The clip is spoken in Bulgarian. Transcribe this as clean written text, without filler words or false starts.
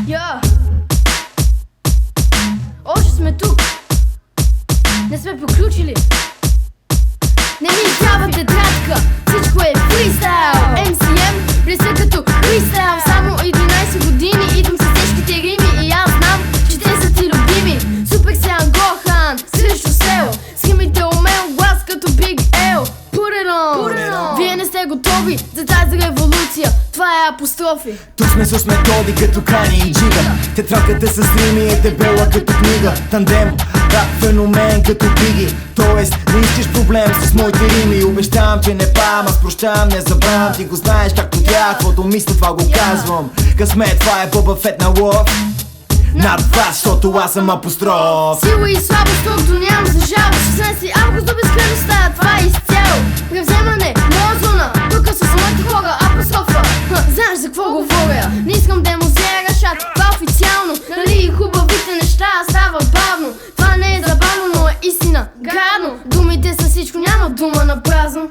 Я още сме тук. Не сме приключили. Не ми трябва тетрадка, всичко е фристайл. MCM влезе като фристайл. Само 11 години идвам с тежките рими и аз знам, че те са ти любими. Супер Саян Гохан срещу Сел, с римите умел глас като Big L. Put it on. Вие не сте готови за тази революция, това е апострофи. Тук сме с методи като Кани и Джига. Тетрадката с рими е дебела като книга. Тандем, рап феномен като Биги. Тоест не искаш проблем с моите рими. Обещавам, че не пам, аз прощавам, не забравям. Ти го знаеш както тя, каквото мисля, това го казвам. Късмет, това е Боба Фет на лов. Над вас, защото аз съм апостроф. Сила и слабост, колкото нямам за жалост. 16 август до безкрайността, това е изцяло превземане, моя зона. Тук са самите хора, апострофа. Знаеш за какво говоря? Не искам да емозира шат, това официално. Нали хубавите неща стават бавно. Това не е забавно, но е истина, гадно. Думите са всичко, няма дума на празно.